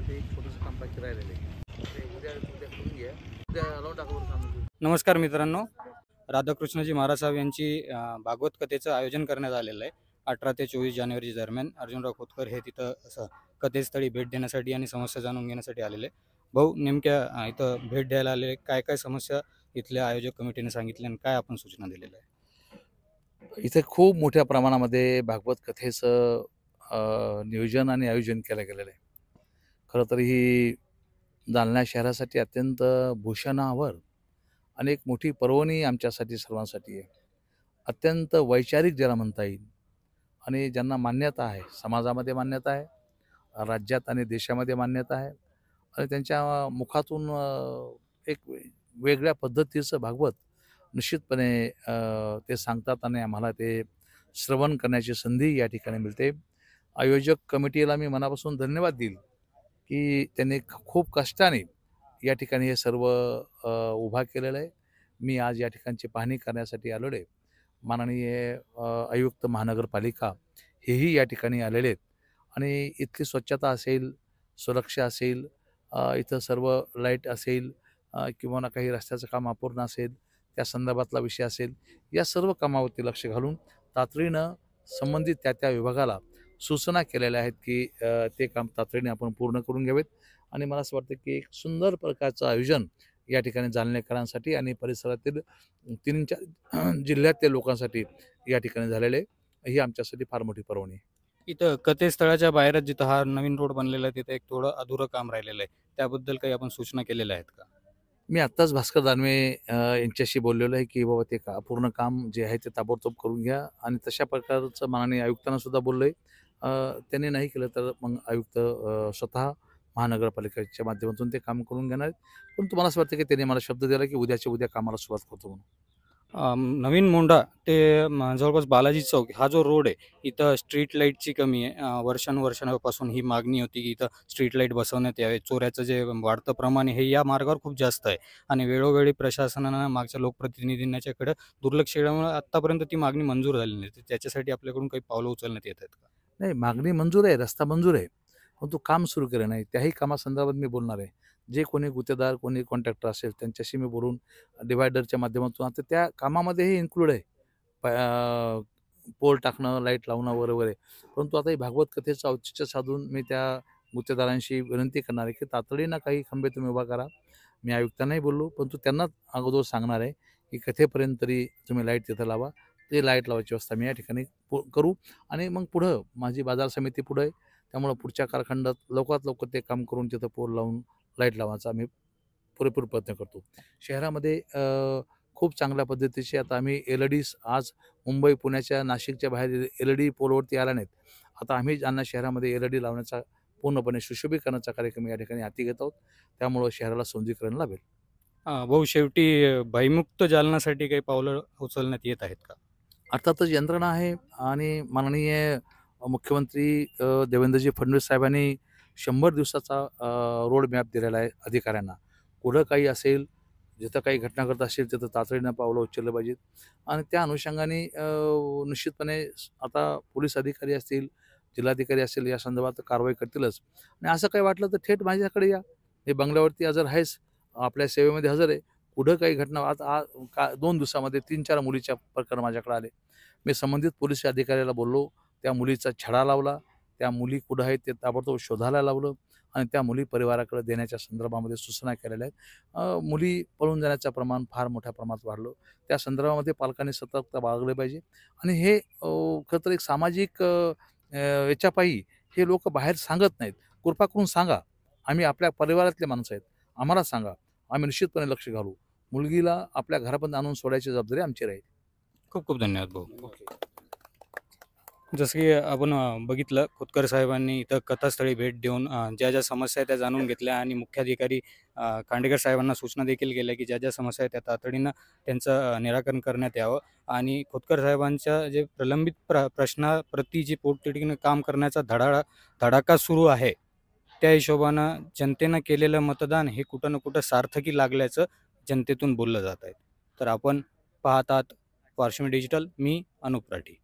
ते एक छोटंसं काम बाकी राहिलेलं आहे. ते उद्या उद्या करून घ्या. उद्या लावून टाका बरं काम. नमस्कार मित्रांनो, राधाकृष्णजी महाराज साहेब यांची भागवत कथेचं आयोजन करण्यात आलेलं आहे. 18 ते 24 जानेवारी दरम्यान अर्जुनराव खोतकर हे तिथं कथेस्थळी भेट देण्यासाठी आणि समस्या जाणून घेण्यासाठी आलेले. भाऊ, नेमक्या इथं भेट द्यायला आलेले, काय काय समस्या इथल्या आयोजक कमिटीने सांगितल्या आणि काय आपण सूचना दिलेल्या आहे? इथे खूप मोठ्या प्रमाणामध्ये भागवत कथेचं नियोजन आणि आयोजन केलं गेलेलं आहे. खरं तर ही जालना शहरासाठी अत्यंत भूषणावर आणि एक मोठी पर्वणी आमच्यासाठी सर्वांसाठी आहे. अत्यंत वैचारिक ज्याला म्हणता येईल आणि ज्यांना मान्यता आहे, समाजामध्ये मान्यता आहे, राज्यात आणि देशामध्ये मान्यता आहे आणि त्यांच्या मुखातून एक वेगळ्या पद्धतीचं भागवत निश्चितपणे ते सांगतात आणि आम्हाला ते श्रवण करण्याची संधी या ठिकाणी मिळते. आयोजक कमिटीला मी मनापासून धन्यवाद देईल की त्यांनी खूप कष्टाने या ठिकाणी हे सर्व उभा केलेलं आहे. मी आज या ठिकाणची पाहणी करण्यासाठी आलेलो आहे. माननीय आयुक्त महानगरपालिका हेही या ठिकाणी आलेले आहेत आणि इथली स्वच्छता असेल, सुरक्षा असेल, इथं सर्व लाईट असेल किंवा ना काही रस्त्याचं काम अपूर्ण असेल, त्या संदर्भातला विषय असेल, या सर्व कामावरती लक्ष घालून तातडीनं संबंधित त्या विभागाला सूचना केलेल्या आहेत की ते काम तातडीने आपण पूर्ण करून घ्यावेत. आणि मला असं वाटतं की एक सुंदर प्रकारचं आयोजन या ठिकाणी जालनेकरांसाठी आणि परिसरातील 3-4 जिल्ह्यातील लोकांसाठी या ठिकाणी झालेलं आहे. ही आमच्यासाठी फार मोठी पर्वणी आहे. इथं कथेस्थळाच्या बाहेरच जिथं हा नवीन रोड बनलेला आहे, तिथं एक थोडं अधुरं काम राहिलेलं आहे. त्याबद्दल काही आपण सूचना केलेल्या आहेत का? मी आत्ताच भास्कर दानवे यांच्याशी बोललेलो आहे की बाबा ते पूर्ण काम जे आहे ते ताबडतोब करून घ्या आणि तशा प्रकारचं माननीय आयुक्तांना सुद्धा बोललो आहे. त्यांनी नाही केलं तर मग आयुक्त स्वतः महानगरपालिकेच्या माध्यमातून ते काम करून घेणार आहेत. पण तुम्हाला असं वाटतं की त्यांनी मला शब्द दिला की उद्याच्या उद्या कामाला सुरुवात करतो म्हणून. नवीन मोंढा ते जवळपास बालाजी चौक हा जो रोड आहे, इथं स्ट्रीट लाईटची कमी आहे. वर्षानुवर्षांपासून ही मागणी होती की इथं स्ट्रीट लाईट बसवण्यात यावे. चोऱ्याचं जे वाढतं प्रमाण आहे हे या मार्गावर खूप जास्त आहे आणि वेळोवेळी प्रशासनानं मागच्या लोकप्रतिनिधींच्याकडे दुर्लक्ष केल्यामुळे आत्तापर्यंत ती मागणी मंजूर झाली नाही. तर त्याच्यासाठी आपल्याकडून काही पावलं उचलण्यात येत आहेत का? नाही, मागणी मंजूर आहे, रस्ता मंजूर आहे, पण तो काम सुरू केलं नाही. त्याही कामासंदर्भात मी बोलणार आहे. जे कोणी गुत्तेदार, कोणी कॉन्ट्रॅक्टर असेल त्यांच्याशी मी बोलून डिव्हायडरच्या माध्यमातून आता त्या कामामध्येही इन्क्लूड आहे. पोल टाकणं, लाईट लावणं बरोबर आहे. परंतु आता ही भागवत कथेचं औचित्य साधून मी त्या गुत्तेदारांशी विनंती करणार आहे की तातडीनं काही खंबे तुम्ही उभा करा. मी आयुक्तांनाही बोललो, परंतु त्यांना अगोदर सांगणार आहे की कथेपर्यंत तरी तुम्ही लाईट तिथं लावा. ते लाईट लावायची व्यवस्था मी या ठिकाणी करू आणि मग पुढं माझी बाजार समिती पुढं आहे. त्यामुळं पुढच्या कालखंडात लवकरात लवकर ते काम करून तिथं पोल लावून लाईट लावायचा आम्ही पुरेपूर प्रयत्न करतो. शहरामध्ये खूप चांगल्या पद्धतीचे आता आम्ही LEDs आज मुंबई, पुण्याच्या, नाशिकच्या बाहेर LED पोलवरती आल्या नाहीत. आता आम्ही जालना शहरामध्ये LED लावण्याचा पूर्णपणे सुशोभीकरणाचा कार्यक्रम या ठिकाणी हाती घेत आहोत. त्यामुळं शहराला सौंदर्यीकरण लाभेल. भाऊ, शेवटी भयमुक्त जालन्यासाठी काही पावलं उचलण्यात येत आहेत का? अर्थातच यंत्रणा आहे आणि माननीय मुख्यमंत्री देवेंद्रजी फडणवीस साहेबांनी 100 दिवसाचा रोड मॅप दिलेला आहे अधिकाऱ्यांना. कुठं काही असेल, जिथं काही घटना घडत असेल तिथं तातडीनं पावलं उचललं पाहिजेत आणि त्या अनुषंगाने निश्चितपणे आता पोलीस अधिकारी असतील, जिल्हाधिकारी असतील या संदर्भात कारवाई करतीलच. आणि असं काही वाटलं तर थेट माझ्याकडे या. मी बंगल्यावरती हजर आहेच, आपल्या सेवेमध्ये हजर आहे. कुठं काही घटना आता 2 दिवसामध्ये 3-4 मुलीच्या प्रकरण माझ्याकडे आले. मी संबंधित पोलीस अधिकाऱ्याला बोललो, त्या मुलीचा छडा लावला, त्या मुली कुठं आहेत ते ताबडतोब शोधायला लावलं आणि त्या मुली परिवाराकडे देण्याच्या संदर्भामध्ये सूचना केलेल्या आहेत. मुली पळून जाण्याचं प्रमाण फार मोठ्या प्रमाणात वाढलं. त्या संदर्भामध्ये पालकांनी सतर्कता बाळगली पाहिजे आणि हे खरं तर एक सामाजिक याच्यापायी हे लोक बाहेर सांगत नाहीत. कृपा करून सांगा. आम्ही आपल्या परिवारातले माणसं आहेत, आम्हाला सांगा. आम्ही निश्चितपणे लक्ष घालू. मुलगीला आपल्या घरापर्यंत आणून सोडायची जबाबदारी आमची राहील. खूप खूप धन्यवाद भाऊ. जसं की आपण बघितलं, खोतकर साहेबांनी इथं कथास्थळी भेट देऊन ज्या ज्या समस्या आहेत त्या जाणून घेतल्या आणि मुख्याधिकारी खांडेकर साहेबांना सूचना देखील केल्या की ज्या ज्या समस्या आहेत त्या तातडीनं त्यांचं निराकरण करण्यात यावं आणि खोतकर साहेबांच्या जे प्रलंबित प्रश्नाप्रती जी पोटतिडकीनं काम करण्याचा धडाका सुरू आहे, त्या हिशोबानं जनतेनं केलेलं मतदान हे कुठं ना कुठं सार्थकी लागल्याचं जनतेतून बोललं जात आहे. तर आपण पाहतात पार्श्वमी डिजिटल, मी अनुप राठी.